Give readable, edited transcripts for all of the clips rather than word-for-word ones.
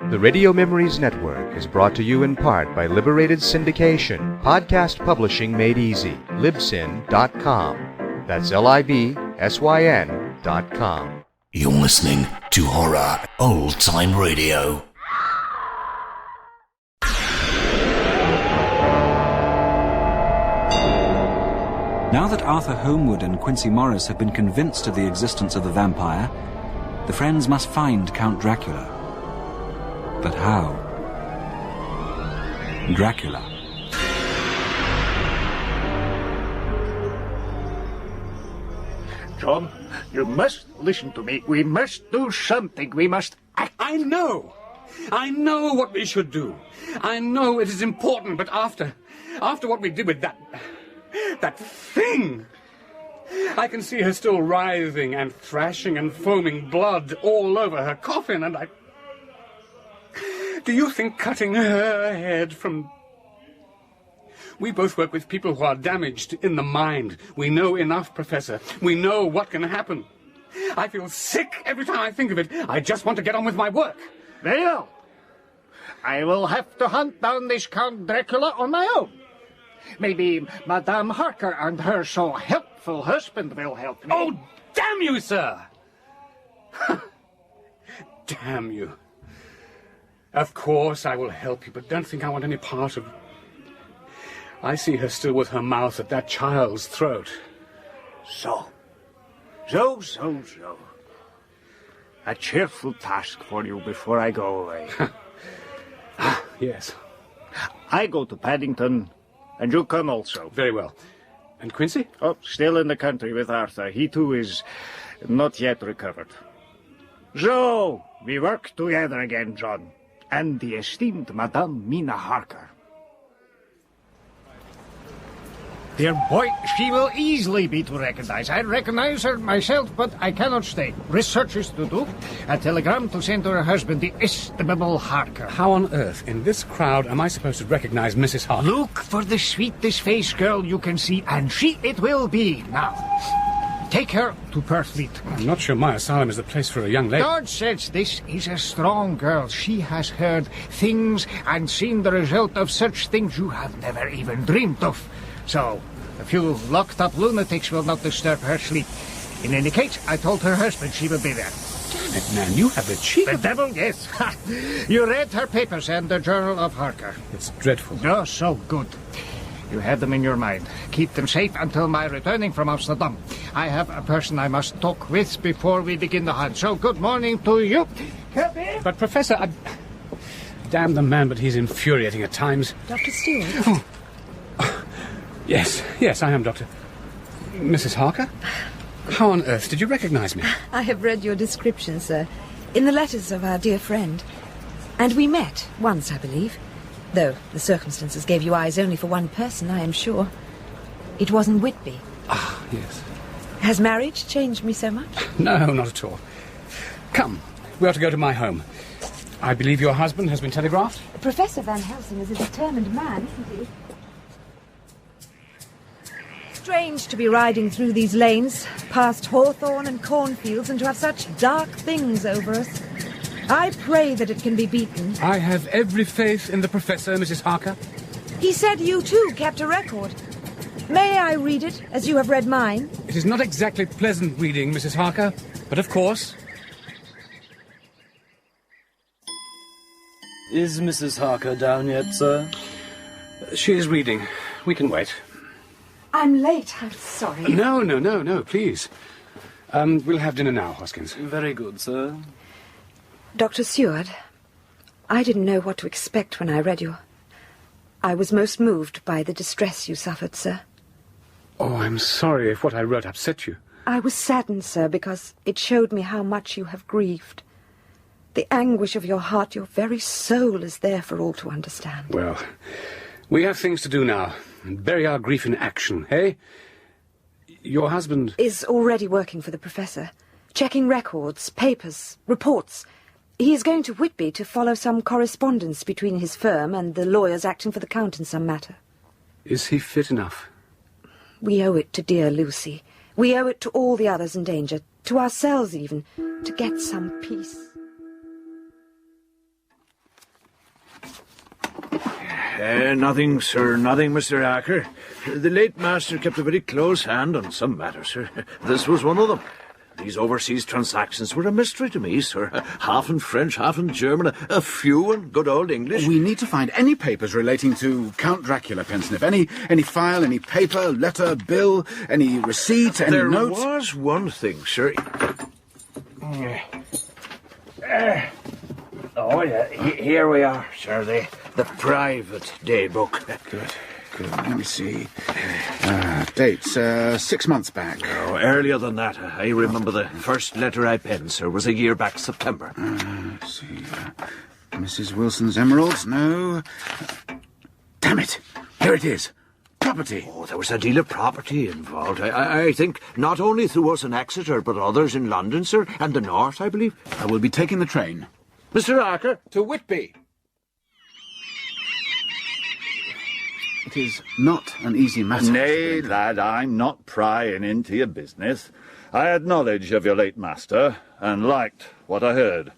The Radio Memories Network is brought to you in part by Liberated Syndication, podcast publishing made easy, libsyn.com. That's libsyn.com. You're listening to Horror Old Time Radio. Now that Arthur Holmwood and Quincy Morris have been convinced of the existence of the vampire, the friends must find Count Dracula. But how? Dracula. John, you must listen to me. We must do something. We must act. I know what we should do. I know it is important, but after what we did with that thing, I can see her still writhing and thrashing and foaming blood all over her coffin, and do you think cutting her head from... We both work with people who are damaged in the mind. We know enough, Professor. We know what can happen. I feel sick every time I think of it. I just want to get on with my work. Well, I will have to hunt down this Count Dracula on my own. Maybe Madame Harker and her so helpful husband will help me. Oh, damn you, sir! Damn you. Of course I will help you, but don't think I want any part of... I see her still with her mouth at that child's throat. So. A cheerful task for you before I go away. Yes. I go to Paddington, and you come also. Very well. And Quincy? Oh, still in the country with Arthur. He too is not yet recovered. So, we work together again, John. And the esteemed Madame Mina Harker. Dear boy, she will easily be to recognize. I recognize her myself, but I cannot stay. Researches to do. A telegram to send to her husband, the estimable Harker. How on earth, in this crowd, am I supposed to recognize Mrs. Harker? Look for the sweetest face girl you can see, and she it will be. Now, take her to Purfleet. I'm not sure my asylum is the place for a young lady. God says this is a strong girl. She has heard things and seen the result of such things you have never even dreamed of. So, a few locked-up lunatics will not disturb her sleep. In any case, I told her husband she will be there. Damn it, man, you have the cheek. The devil, yes. You read her papers and the Journal of Harker. It's dreadful. Oh, so good. You have them in your mind. Keep them safe until my returning from Amsterdam. I have a person I must talk with before we begin the hunt. So, good morning to you. Happy? But, Professor, damn the man, but he's infuriating at times. Dr. Stewart? Oh. Yes, I am, Doctor. Mrs. Harker? How on earth did you recognize me? I have read your description, sir, in the letters of our dear friend. And we met once, I believe. Though the circumstances gave you eyes only for one person, I am sure. It was in Whitby. Ah, yes. Has marriage changed me so much? No, not at all. Come, we are to go to my home. I believe your husband has been telegraphed? Professor Van Helsing is a determined man, isn't he? Strange to be riding through these lanes, past hawthorn and cornfields, and to have such dark things over us. I pray that it can be beaten. I have every faith in the Professor, Mrs. Harker. He said you, too, kept a record. May I read it, as you have read mine? It is not exactly pleasant reading, Mrs. Harker, but of course... Is Mrs. Harker down yet, sir? She is reading. We can wait. I'm late, I'm sorry. No, please. We'll have dinner now, Hoskins. Very good, sir. Dr. Seward, I didn't know what to expect when I read you. I was most moved by the distress you suffered, sir. Oh, I'm sorry if what I wrote upset you. I was saddened, sir, because it showed me how much you have grieved. The anguish of your heart, your very soul is there for all to understand. Well, we have things to do now, and bury our grief in action, eh? Your husband... is already working for the Professor, checking records, papers, reports. He is going to Whitby to follow some correspondence between his firm and the lawyers acting for the Count in some matter. Is he fit enough? We owe it to dear Lucy. We owe it to all the others in danger, to ourselves even, to get some peace. Nothing, sir, nothing, Mr. Harker. The late master kept a very close hand on some matters, sir. This was one of them. These overseas transactions were a mystery to me, sir. Half in French, half in German, a few in good old English. We need to find any papers relating to Count Dracula, Pensniff. Any file, any paper, letter, bill, any receipt, any notes. There was one thing, sir. Here we are, sir. The private daybook. Good. Let me see. Dates, 6 months back. Oh, earlier than that. I remember the first letter I penned, sir, was a year back, September. Let's see. Mrs. Wilson's emeralds? No. Damn it! Here it is. Property. Oh, there was a deal of property involved. I think not only through us in Exeter, but others in London, sir, and the north, I believe. I will be taking the train. Mr. Harker? To Whitby. It is not an easy matter. Nay, lad, I'm not prying into your business. I had knowledge of your late master, and liked what I heard.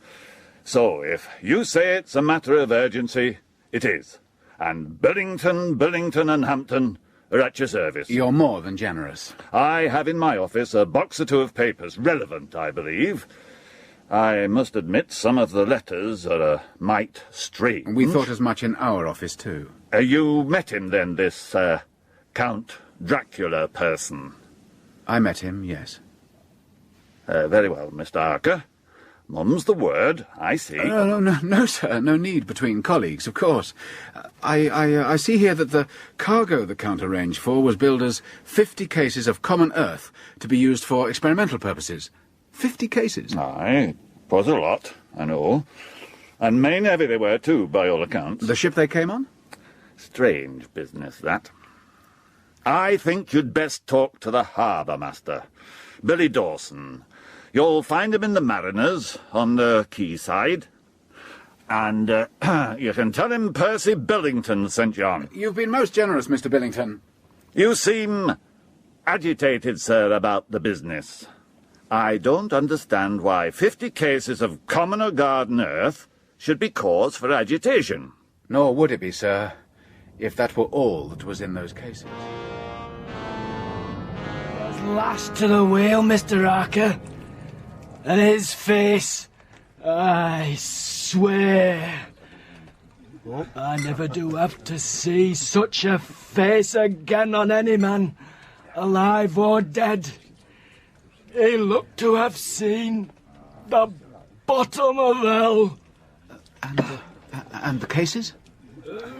So, if you say it's a matter of urgency, it is. And Billington and Hampton are at your service. You're more than generous. I have in my office a box or two of papers, relevant, I believe. I must admit some of the letters are a mite strange. We thought as much in our office, too. You met him, then, this, Count Dracula person? I met him, yes. Very well, Mr. Harker. Mum's the word, I see. No, sir, no need between colleagues, of course. I see here that the cargo the Count arranged for was billed as 50 cases of common earth to be used for experimental purposes. 50 cases? Aye, it was a lot, I know. And main heavy they were, too, by all accounts. The ship they came on? Strange business, that. I think you'd best talk to the harbour master, Billy Dawson. You'll find him in the Mariners, on the quayside. And you can tell him Percy Billington sent you on. You've been most generous, Mr. Billington. You seem agitated, sir, about the business. I don't understand why 50 cases of common or garden earth should be cause for agitation. Nor would it be, sir, if that were all that was in those cases. Was lashed to the wheel, Mr. Harker. And his face, I swear, I never do have to see such a face again on any man, alive or dead. He looked to have seen the bottom of hell. And the cases?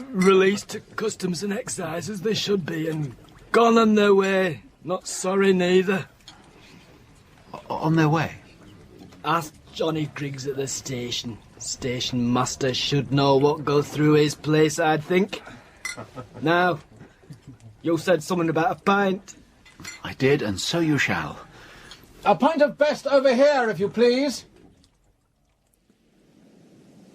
Released to customs and excise as they should be, and gone on their way. Not sorry neither. On their way? Ask Johnny Griggs at the station. Station master should know what goes through his place, I'd think. Now, you said something about a pint. I did, and so you shall. A pint of best over here, if you please.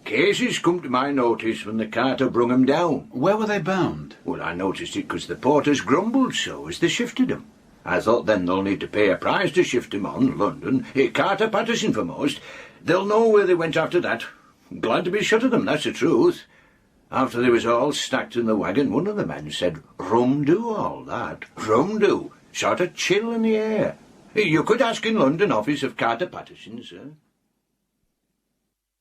Cases come to my notice when the carter brung 'em down. Where were they bound? Well, I noticed it 'cause the porters grumbled so as they shifted 'em. I thought then they'll need to pay a price to shift 'em on, London. Carter Patterson for most. They'll know where they went after that. Glad to be shut of them, that's the truth. After they was all stacked in the wagon, one of the men said, "Rum do all that. Rum do. Sort of chill in the air." You could ask in London office of Carter Patterson, sir.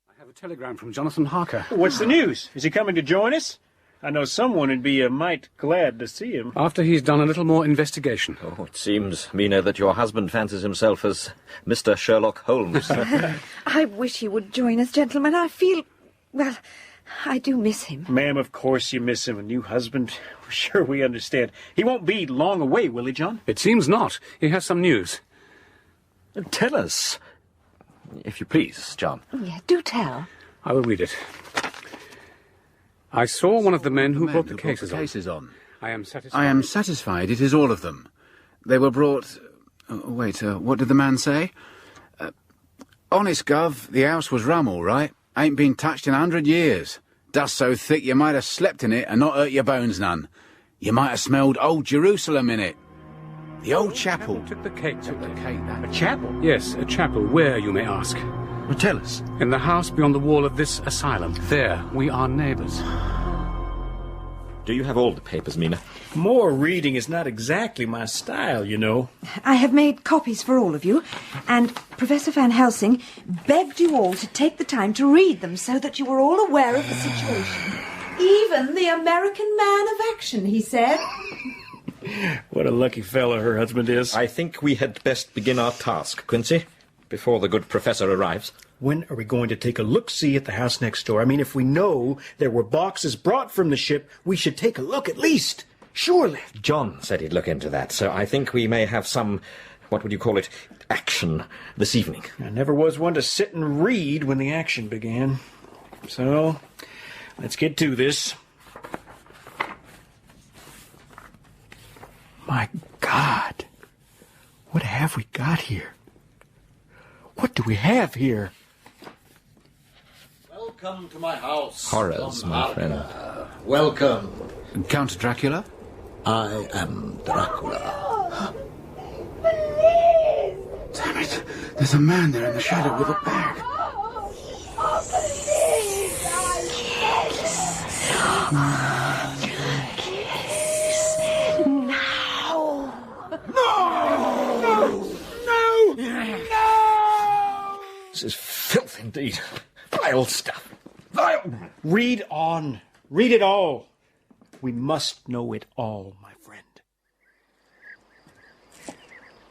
I have a telegram from Jonathan Harker. What's the news? Is he coming to join us? I know someone would be a mite glad to see him. After he's done a little more investigation. Oh, it seems, Mina, that your husband fancies himself as Mr. Sherlock Holmes. I wish he would join us, gentlemen. I feel... well, I do miss him. Ma'am, of course you miss him. A new husband. Sure, we understand. He won't be long away, will he, John? It seems not. He has some news. Tell us, if you please, John. Yeah, do tell. I will read it. I saw one of the men who brought the cases on. I am satisfied. I am satisfied it is all of them. They were brought... what did the man say? Honest, Gov, the house was rum, all right. Ain't been touched in 100 years. Dust so thick you might have slept in it and not hurt your bones none. You might have smelled old Jerusalem in it. The old chapel. Took the cake. A chapel? Yes, a chapel. Where, you may ask? Well, tell us. In the house beyond the wall of this asylum. There, we are neighbours. Do you have all the papers, Mina? More reading is not exactly my style, you know. I have made copies for all of you, and Professor Van Helsing begged you all to take the time to read them so that you were all aware of the situation. Even the American man of action, he said. What a lucky fellow her husband is. I think we had best begin our task, Quincy, before the good professor arrives. When are we going to take a look-see at the house next door? I mean, if we know there were boxes brought from the ship, we should take a look at least. Surely. John said he'd look into that, so I think we may have some, what would you call it, action this evening. I never was one to sit and read when the action began. So, let's get to this. My God. What have we got here? What do we have here? Welcome to my house. Horrors, my friend. Welcome. Count Dracula? I am Dracula. Damn it. There's a man there in the shadow with a bag. No! This is filth indeed. Vile stuff. Vile. Read on. Read it all. We must know it all, my friend.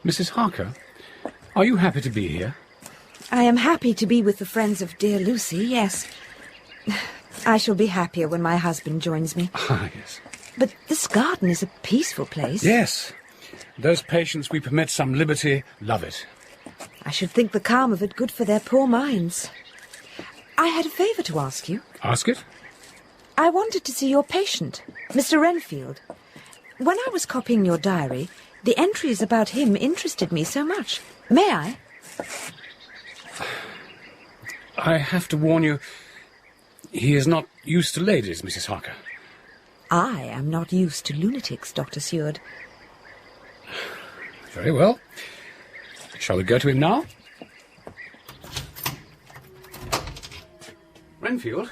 Mrs. Harker, are you happy to be here? I am happy to be with the friends of dear Lucy, yes. I shall be happier when my husband joins me. Ah, yes. But this garden is a peaceful place. Yes. Those patients we permit some liberty love it. I should think the calm of it good for their poor minds. I had a favour to ask you. Ask it. I wanted to see your patient, Mr. Renfield. When I was copying your diary, the entries about him interested me so much. May I? I have to warn you, he is not used to ladies, Mrs. Harker. I am not used to lunatics, Dr. Seward. Very well. Shall we go to him now? Renfield?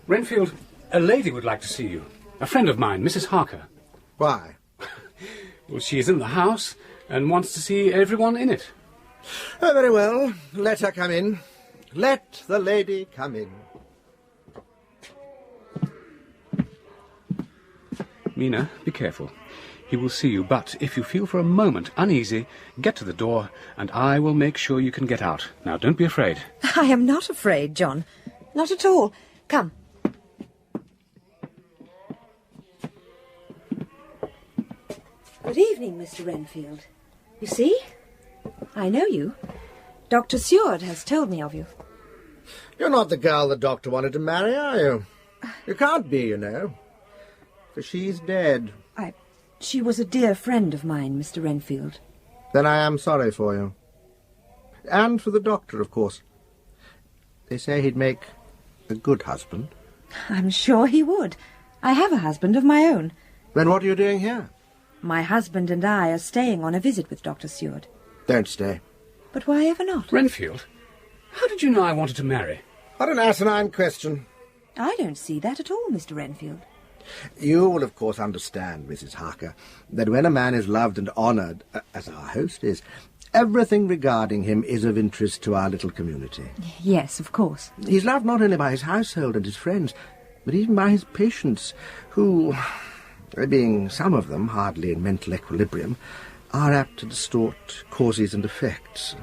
Renfield, a lady would like to see you. A friend of mine, Mrs. Harker. Why? Well, she is in the house and wants to see everyone in it. Oh, very well. Let her come in. Let the lady come in. Mina, be careful. He will see you, but if you feel for a moment uneasy, get to the door, and I will make sure you can get out. Now, don't be afraid. I am not afraid, John. Not at all. Come. Good evening, Mr. Renfield. You see? I know you. Dr. Seward has told me of you. You're not the girl the doctor wanted to marry, are you? You can't be, you know. For she's dead. She was a dear friend of mine, Mr. Renfield. Then I am sorry for you. And for the doctor, of course. They say he'd make a good husband. I'm sure he would. I have a husband of my own. Then what are you doing here? My husband and I are staying on a visit with Dr. Seward. Don't stay. But why ever not? Renfield, how did you know I wanted to marry? What an asinine question. I don't see that at all, Mr. Renfield. You will, of course, understand, Mrs. Harker, that when a man is loved and honoured, as our host is, everything regarding him is of interest to our little community. Yes, of course. He's loved not only by his household and his friends, but even by his patients, who, being some of them hardly in mental equilibrium, are apt to distort causes and effects.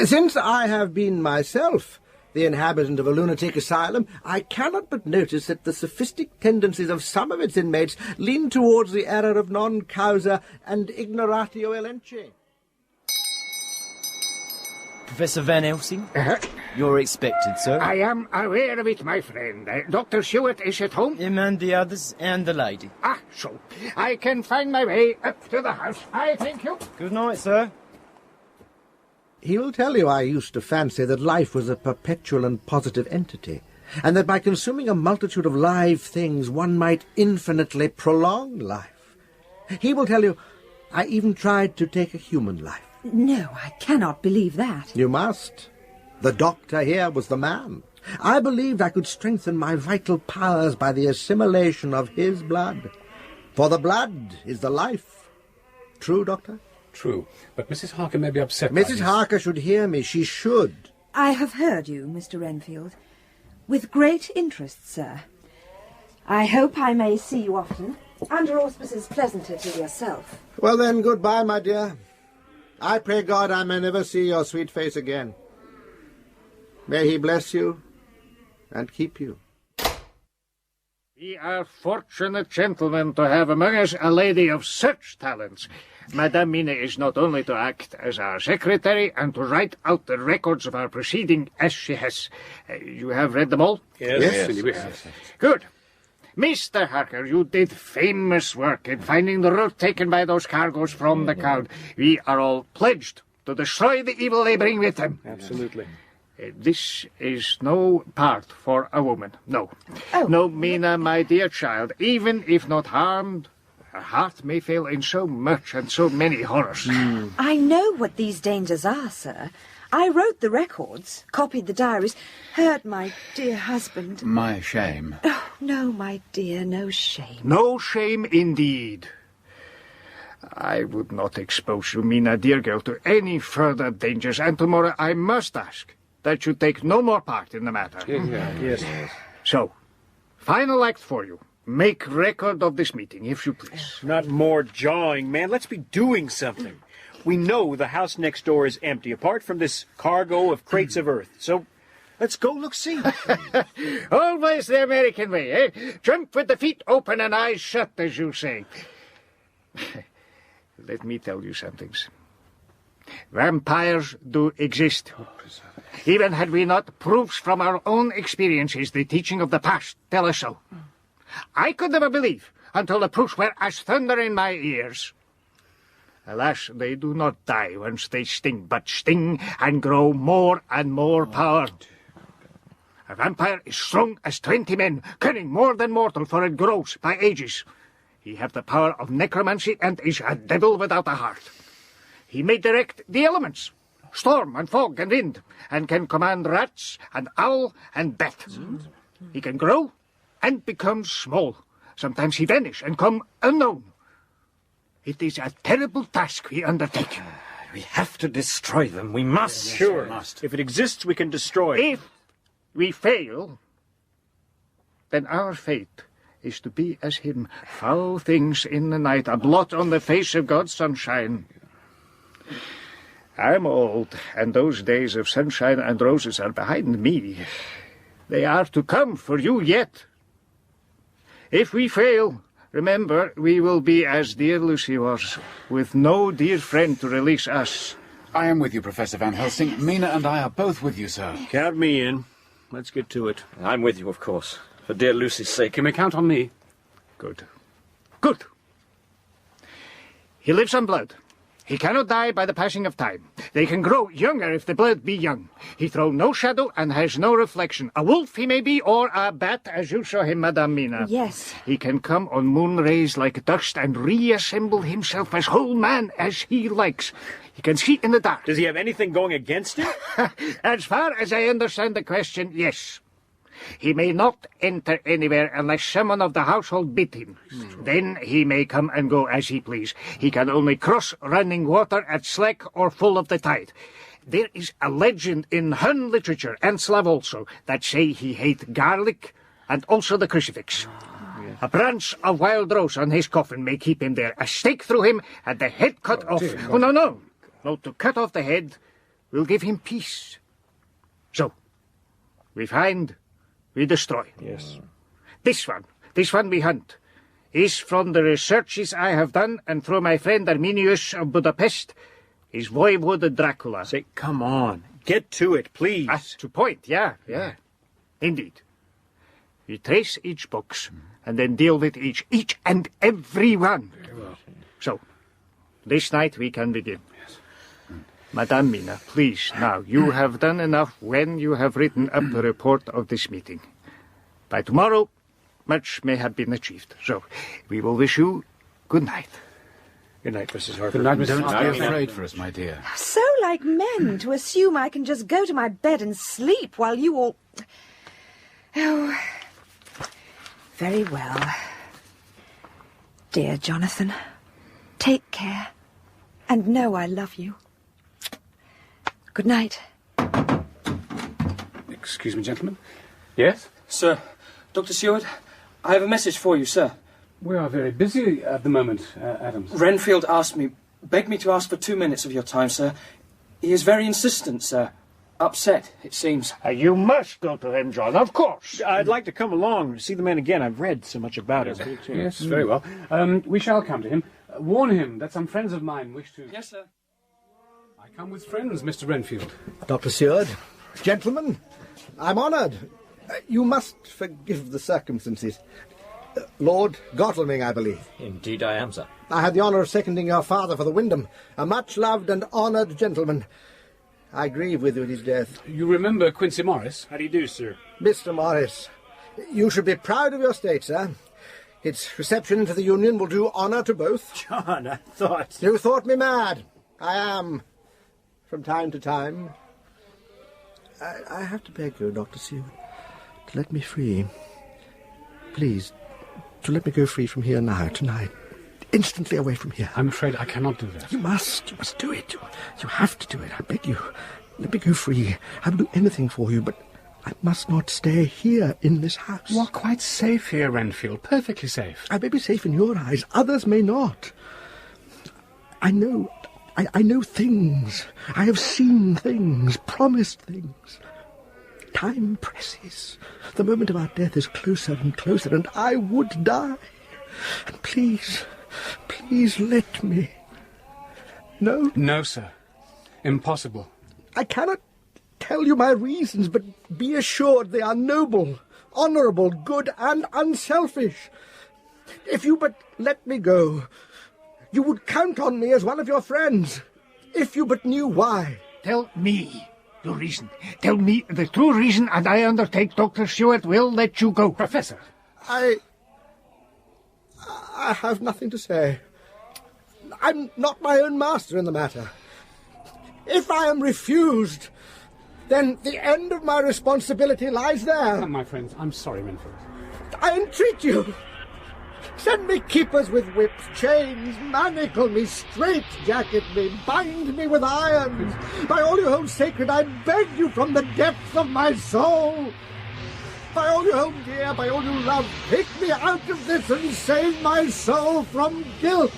Since I have been myself the inhabitant of a lunatic asylum, I cannot but notice that the sophistic tendencies of some of its inmates lean towards the error of non causa and ignoratio elenchi. Professor Van Helsing? You're expected, sir. I am aware of it, my friend. Dr. Seward is at home? Him and the others, and the lady. So I can find my way up to the house. I thank you. Good night, sir. He will tell you I used to fancy that life was a perpetual and positive entity, and that by consuming a multitude of live things one might infinitely prolong life. He will tell you I even tried to take a human life. No, I cannot believe that. You must. The doctor here was the man. I believed I could strengthen my vital powers by the assimilation of his blood. For the blood is the life. True, Doctor? True. But Mrs. Harker may be upset. Mrs. Harker should hear me. She should. I have heard you, Mr. Renfield. With great interest, sir. I hope I may see you often, under auspices pleasanter to yourself. Well then, goodbye, my dear. I pray God I may never see your sweet face again. May he bless you and keep you. We are fortunate gentlemen to have among us a lady of such talents. Madame Mina is not only to act as our secretary and to write out the records of our proceeding as she has. You have read them all? Yes. Good. Mr. Harker, you did famous work in finding the route taken by those cargoes from the Count. We are all pledged to destroy the evil they bring with them. Absolutely. This is no part for a woman. No. Oh. No, Mina, my dear child, even if not harmed, her heart may fail in so much and so many horrors. I know what these dangers are, sir. I wrote the records, copied the diaries, heard my dear husband. My shame. Oh, no, my dear, no shame. No shame indeed. I would not expose you, Mina, dear girl, to any further dangers, and tomorrow I must ask that you take no more part in the matter. Yes. So, final act for you. Make record of this meeting, if you please. Not more jawing, man. Let's be doing something. We know the house next door is empty, apart from this cargo of crates of earth. So, let's go look-see. Always the American way, eh? Jump with the feet open and eyes shut, as you say. Let me tell you some things. Vampires do exist. Even had we not proofs from our own experiences, the teaching of the past tell us so. I could never believe until the proofs were as thunder in my ears. Alas, they do not die once they sting, but sting and grow more and more power. A vampire is strong as 20 men, cunning more than mortal, for it grows by ages. He have the power of necromancy and is a devil without a heart. He may direct the elements, storm and fog and wind, and can command rats and owl and bat. He can grow and become small. Sometimes he vanish and come unknown. It is a terrible task we undertake. We have to destroy them. We must. Sure. If it exists, we can destroy it. If we fail, then our fate is to be as him, foul things in the night, a blot on the face of God's sunshine. I'm old, and those days of sunshine and roses are behind me. They are to come for you yet. If we fail, remember, we will be as dear Lucy was, with no dear friend to release us. I am with you, Professor Van Helsing. Mina and I are both with you, sir. Count me in. Let's get to it. I'm with you, of course. For dear Lucy's sake. Can we count on me? Good. Good. He lives on blood. He cannot die by the passing of time. They can grow younger if the blood be young. He throw no shadow and has no reflection. A wolf he may be, or a bat, as you saw him, Madame Mina. Yes. He can come on moon rays like dust and reassemble himself as whole man as he likes. He can see in the dark. Does he have anything going against him? As far as I understand the question, yes. He may not enter anywhere unless someone of the household bid him. Then he may come and go as he please. He can only cross running water at slack or full of the tide. There is a legend in Hun literature, and Slav also, that say he hate garlic and also the crucifix. A branch of wild rose on his coffin may keep him there. A stake through him and the head cut off. Oh, no. No, to cut off the head will give him peace. So, we find, we destroy. Yes. This one we hunt, is from the researches I have done, and through my friend Arminius of Budapest, is Voivode Dracula. Say, come on. Get to it, please. To point, yeah. Indeed. We trace each box, and then deal with each and every one. So, this night we can begin. Madame Mina, please, now, you have done enough when you have written up the report of this meeting. By tomorrow, much may have been achieved. So, we will wish you good night. Good night, Mrs. Harper. Good night, Mrs. Don't be afraid for us, my dear. So like men to assume I can just go to my bed and sleep while you all... Very well. Dear Jonathan, take care, and know I love you. Good night. Excuse me, gentlemen. Yes? Sir, Dr. Seward, I have a message for you, sir. We are very busy at the moment, Adams. Renfield begged me to ask for 2 minutes of your time, sir. He is very insistent, sir. Upset, it seems. You must go to him, John, of course. I'd like to come along and see the man again. I've read so much about him. Yes, very well. We shall come to him. Warn him that some friends of mine wish to... Yes, sir. I come with friends, Mr. Renfield. Dr. Seward, gentlemen, I'm honoured. You must forgive the circumstances. Lord Godalming, I believe. Indeed I am, sir. I had the honour of seconding your father for the Wyndham, a much-loved and honoured gentleman. I grieve with you at his death. You remember Quincy Morris? How do you do, sir? Mr. Morris, you should be proud of your state, sir. Its reception into the Union will do honour to both. John, I thought... You thought me mad. I am, from time to time. I have to beg you, Dr. Seward, to let me free. Please, to let me go free from here now, tonight. Instantly away from here. I'm afraid I cannot do that. You must do it. You have to do it, I beg you. Let me go free. I will do anything for you, but I must not stay here in this house. You are quite safe here, Renfield. Perfectly safe. I may be safe in your eyes. Others may not. I know things. I have seen things, promised things. Time presses. The moment of our death is closer and closer, and I would die. And please let me. No? No, sir. Impossible. I cannot tell you my reasons, but be assured they are noble, honourable, good, and unselfish. If you but let me go, you would count on me as one of your friends. If you but knew why. Tell me your reason. Tell me the true reason, and I undertake Dr. Seward will let you go. Professor. I have nothing to say. I'm not my own master in the matter. If I am refused, then the end of my responsibility lies there. My friends, I'm sorry, Renfield. I entreat you. Send me keepers with whips, chains, manacle me, straight-jacket me, bind me with irons. By all you hold sacred, I beg you from the depths of my soul. By all you hold dear, by all you love, pick me out of this and save my soul from guilt.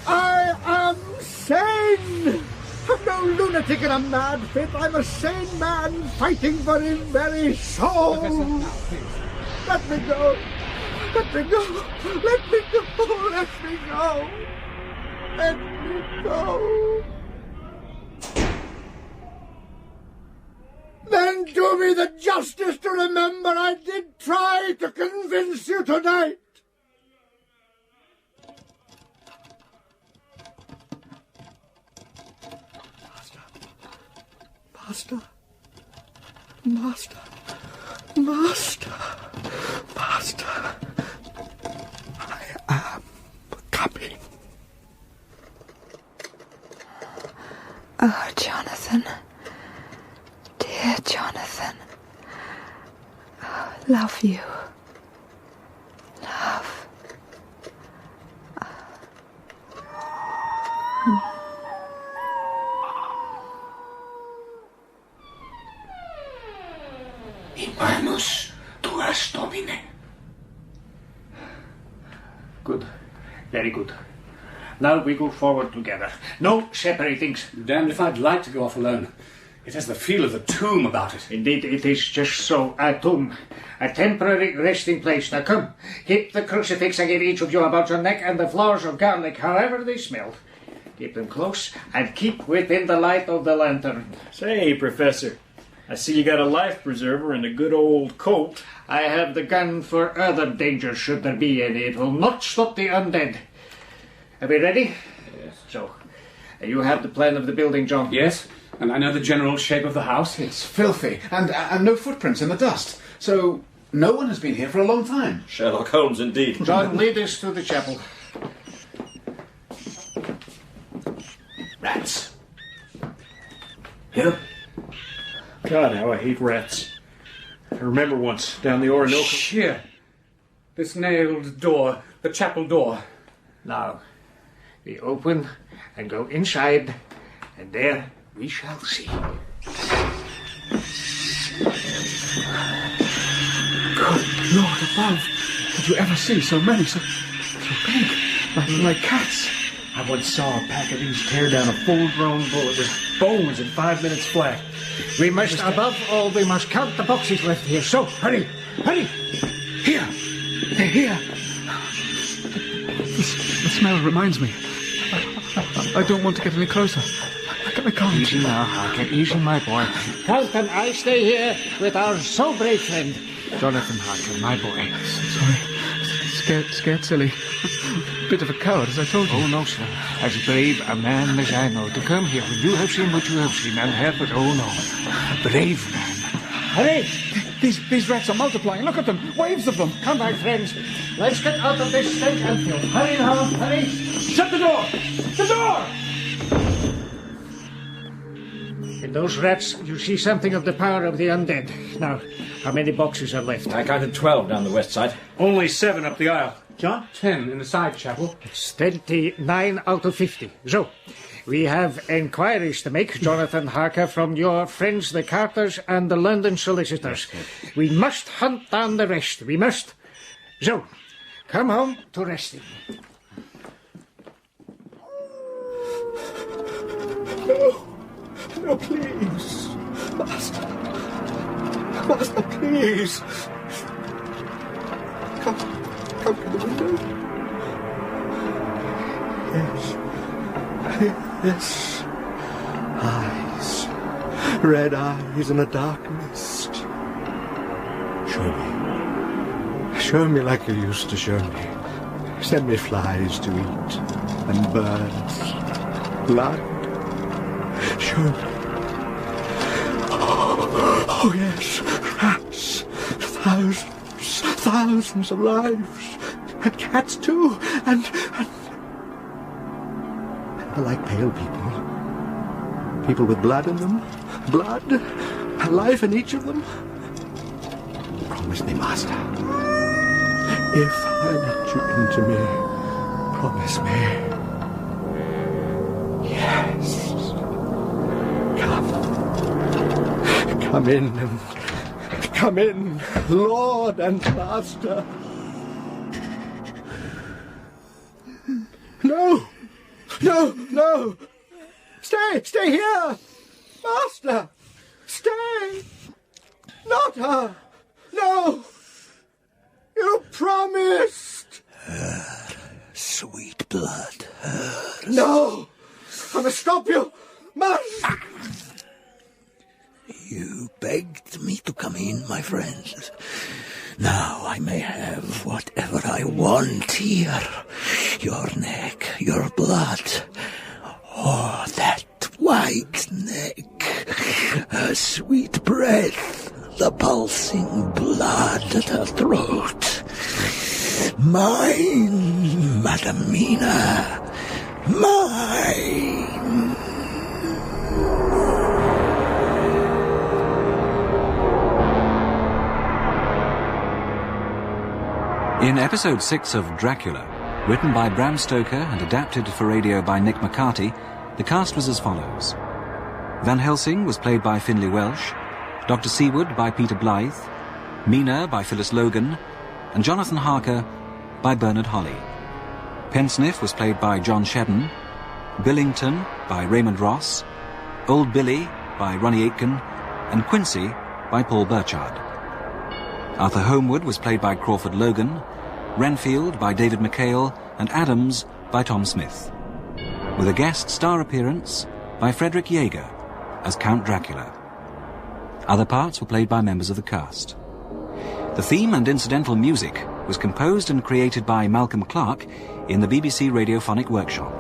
I am sane. I'm no lunatic in a mad fit. I'm a sane man fighting for his very soul. Let me go. Let me go. Let me go. Let me go. Let me go. Then do me the justice to remember I did try to convince you tonight. Master. Master. Master. Master. I am coming. Oh, Jonathan. Dear Jonathan. Oh, love you. Love. Imanus tuas domine. Good. Very good. Now we go forward together. No separating. Damned if I'd like to go off alone. It has the feel of the tomb about it. Indeed, it is just so. A tomb. A temporary resting place. Now come, keep the crucifix I gave each of you about your neck and the flowers of garlic, however they smell. Keep them close and keep within the light of the lantern. Say, Professor, I see you got a life preserver and a good old coat. I have the gun for other dangers should there be any. It will not stop the undead. Are we ready? Yes. So, you have the plan of the building, John? Yes, and I know the general shape of the house. It's filthy, and no footprints in the dust. So, no one has been here for a long time. Sherlock Holmes, indeed. John, lead us to the chapel. Rats. Here? God, how I hate rats. I remember once, down the Orinoco... Shh, here. This nailed door, the chapel door. Now, we open and go inside, and there we shall see. Good Lord above! Did you ever see so many, so big, like cats? I once saw a pack of these tear down a full-grown bull. It was bones in 5 minutes flat. We must, above all, we must count the boxes left here. So, hurry, hurry! Here! They're here! The smell reminds me. I don't want to get any closer. I can't. Easy now, Harker. Easy, my boy. Count and I stay here with our so brave friend, Jonathan Harker, my boy. Sorry. Scared silly. Bit of a coward, as I told you. Oh, no, sir. As brave a man as I know. To come here when you have seen what you have seen and have but, oh, no. A brave man. Hurry! These rats are multiplying. Look at them. Waves of them. Come back, friends. Let's get out of this stench and filth. Hurry now, hurry. Shut the door! The door! In those rats, you see something of the power of the undead. Now, how many boxes are left? I counted 12 down the west side. Only 7 up the aisle. John? 10 in the side chapel. It's 29 out of 50. So, we have enquiries to make, Jonathan Harker, from your friends the Carters and the London solicitors. Yes. We must hunt down the rest. We must. So, come home to resting. No, please. Master, please. Come to the window. Yes. Eyes. Red eyes in a dark mist. Show me like you used to show me. Send me flies to eat and birds. Blood. Show me. Oh, yes, rats, thousands of lives, and cats too, and I like pale people with blood in them, life in each of them. Promise me, Master, if I let you into me, promise me. Yes. Come in, Lord and Master. No! Stay here! Master! Stay! Not her! No! You promised! Sweet blood. No! I must stop you! Must! You begged me to come in, my friends. Now I may have whatever I want here. Your neck, your blood. Oh, that white neck. Her sweet breath. The pulsing blood at her throat. Mine, Madamina. Mine. In episode 6 of Dracula, written by Bram Stoker and adapted for radio by Nick McCarty, the cast was as follows. Van Helsing was played by Finlay Welsh, Dr. Seawood by Peter Blythe, Mina by Phyllis Logan, and Jonathan Harker by Bernard Holly. Pensniff was played by John Shedden, Billington by Raymond Ross, Old Billy by Ronnie Aitken, and Quincy by Paul Burchard. Arthur Homewood was played by Crawford Logan, Renfield by David McHale, and Adams by Tom Smith, with a guest star appearance by Frederick Yeager as Count Dracula. Other parts were played by members of the cast. The theme and incidental music was composed and created by Malcolm Clark in the BBC Radiophonic Workshop.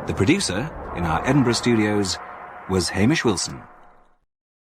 The producer in our Edinburgh studios was Hamish Wilson.